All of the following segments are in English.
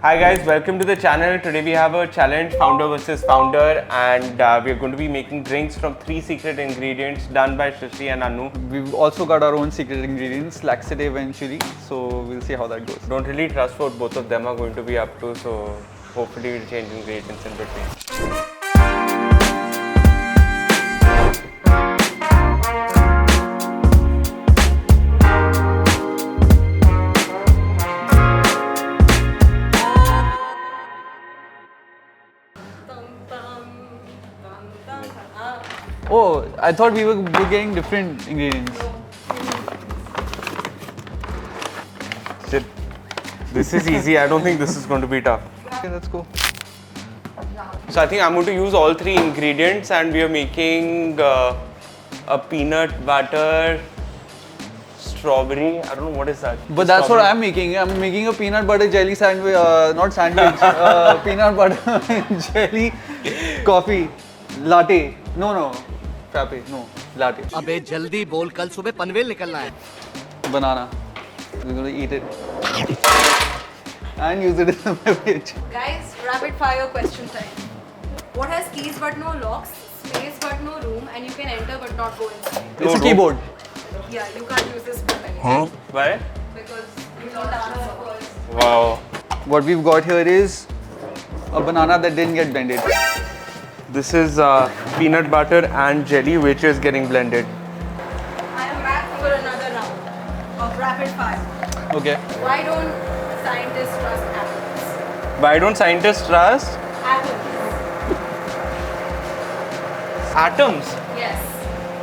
Hi guys, welcome to the channel. Today we have a challenge, founder versus founder, and we are going to be making drinks from 3 secret ingredients done by Shashi and Anu. We've also got our own secret ingredients, laxative and chili, so we'll see how that goes. Don't really trust what both of them are going to be up to, so hopefully we'll change ingredients in between. Oh, I thought we were getting different ingredients. Shit. This is easy. I don't think this is going to be tough. Okay, let's go. So I think I'm going to use all 3 ingredients, and we are making a peanut butter strawberry. I don't know what is that. But that's what I'm making. I'm making a peanut butter jelly sandwich, not sandwich, peanut butter jelly coffee latte. No, frappe. No, latte. अबे जल्दी बोल कल सुबह पनवेल निकलना है Banana. We're gonna eat it and use it as a beverage. Guys, rapid fire question time. What has keys but no locks, space but no room, and you can enter but not go inside? It's a keyboard. Yeah, you can't use this for anything Why? because you don't answer. Wow. What we've got here is a banana that didn't get blended. This is peanut butter and jelly, which is getting blended. I am back for another round of rapid fire. Okay. Why don't scientists trust atoms? Why don't scientists trust Atoms. atoms? Yes.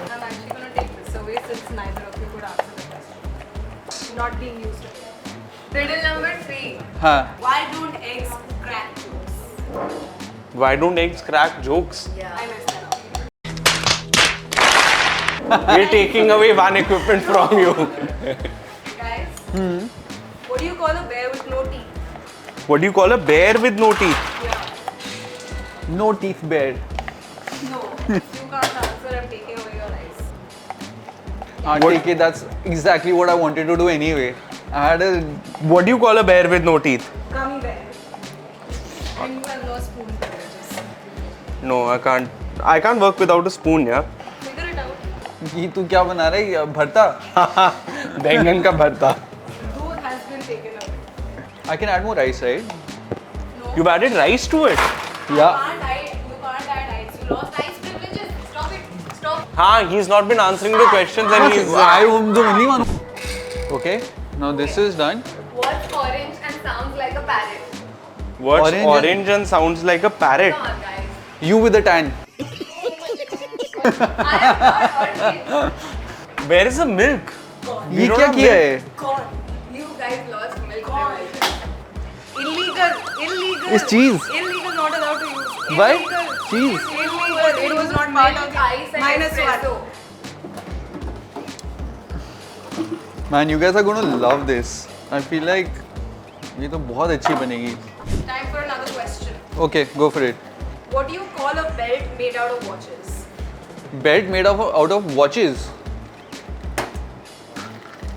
I'm actually going to take this away since neither of you could answer the question. Not being used to it. Riddle number 3. Huh. Why don't eggs crack jokes? Why don't eggs crack jokes? Yeah. I messed that up. We're taking away one equipment from you. Guys, what do you call a bear with no teeth? What do you call a bear with no teeth? Yeah. No teeth bear. No, you can't answer. I'm taking away your eyes. Take it. That's exactly what I wanted to do anyway. I had a. What do you call a bear with no teeth? Gummy bear. And you have no spoon beverages. No, I can't. I can't work without a spoon, yeah. Figure it out. ये तू क्या बना रहा है भरता? बैंगन का भरता. Both has been taken away. I can add more rice, right? No. You've added rice to it. Yeah. You can't add ice. You lost ice privileges. Stop it. Stop. हाँ, he's not been answering the questions and he's. I am the only one. Okay. Now this is done. What's orange and sounds like a parrot? What's Orange and sounds like a parrot? Come on, guys. You with the tan. I am not orange. Where is the milk? ये क्या किया है? Gone. You guys lost milk privileges. Illegal. It's cheese. Illegal, not allowed to use. Why? Illegal. Cheese. Illegal. It was not part of ice and Minus espresso. Man, you guys are going to love this. I feel like ये तो बहुत अच्छी बनेगी. Time for another question. Okay, go for it. What do you call a belt made out of watches? Belt made out of watches.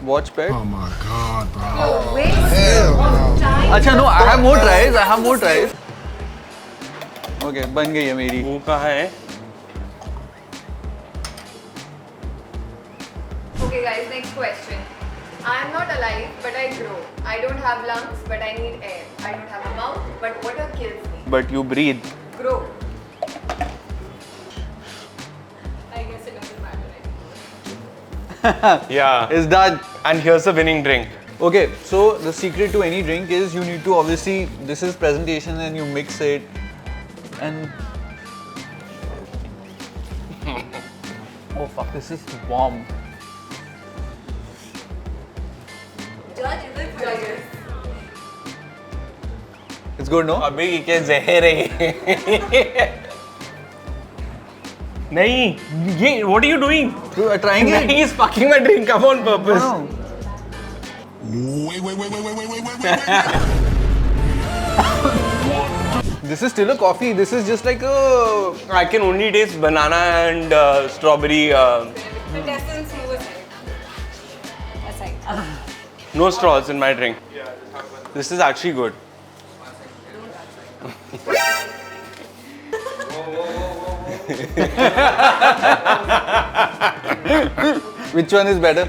Watch belt. Oh my god, bro. A waste of time. अच्छा no, I have more tries. Okay, बन गई है मेरी. वो कहाँ है? Okay, guys, next question. I am not alive, but I grow. I don't have lungs, but I need air. I don't have a mouth, but water kills me. But you breathe. Grow. I guess it doesn't matter anymore. Yeah. It's done. And here's the winning drink. Okay, so the secret to any drink is you need to obviously, this is presentation and you mix it and oh fuck, this is warm. Judge the judges. It's good, no? अबे ये क्या जहर है? नहीं, ये what are you doing? You are trying it? He's fucking my drink up on purpose. No. Wait. This is still a coffee. This is just like a. I can only taste banana and strawberry. Contestants move aside. Aside. No straws in my drink. This is actually good. Which one is better?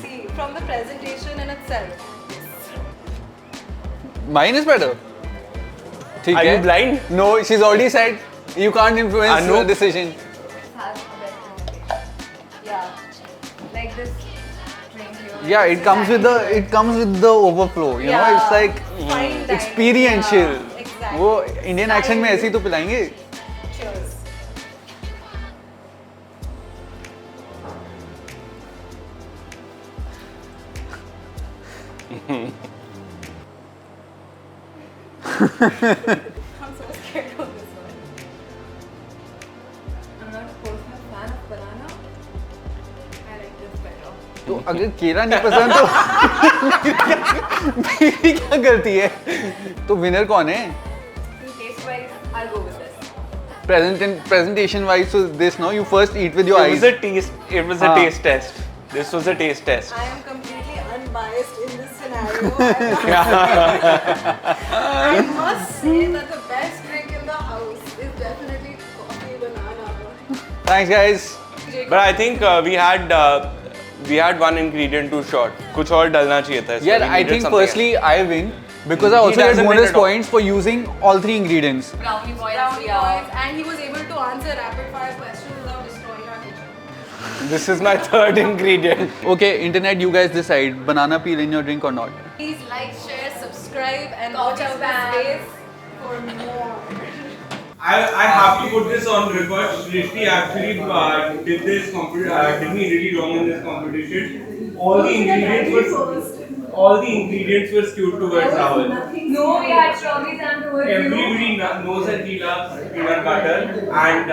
See, from the presentation in itself. Mine is better. ठीक Are है? you blind? No, she's already said you can't influence Anu? the decision. Has a better taste. Yeah. Like this drink here. Yeah, it comes with the overflow. You know, it's like Fine dining. experiential. Yeah, exactly. वो Indian accent में ऐसे ही तो पिलाएंगे. Cheers. I'm so scared of this one. I'm not a personal fan of banana. I like this better. तो अगर केला नहीं पसंद तो मेरी क्या गलती है? तो विनर कौन है? In taste wise, I'll go with this. Presentation wise, so this no, you first eat with your It eyes. was a taste. It was a हाँ. taste test. This was a taste test. I am completely unbiased in this scenario. I must say that the best drink in the house is definitely coffee banana. Thanks guys. But I think we had one ingredient too short. कुछ और डलना चाहिए था. इसमें. Yeah, We I needed think something firstly I win because I He also get doesn't win bonus at all. points for using all three ingredients. Brownie points. Brownie Yeah. points, and he was able to answer rapid fire questions without destroying our kitchen. else. This is my third ingredient. Okay, internet, you guys decide banana peel in your drink or not. Please like, share, subscribe, and Coffee watch out spam. this space for more. I have to put this on record. Srishti actually did me really wrong in this competition. All the ingredients were skewed towards Rahul. No, we had strawberries and towards you. Everybody knows that he loves peanut butter and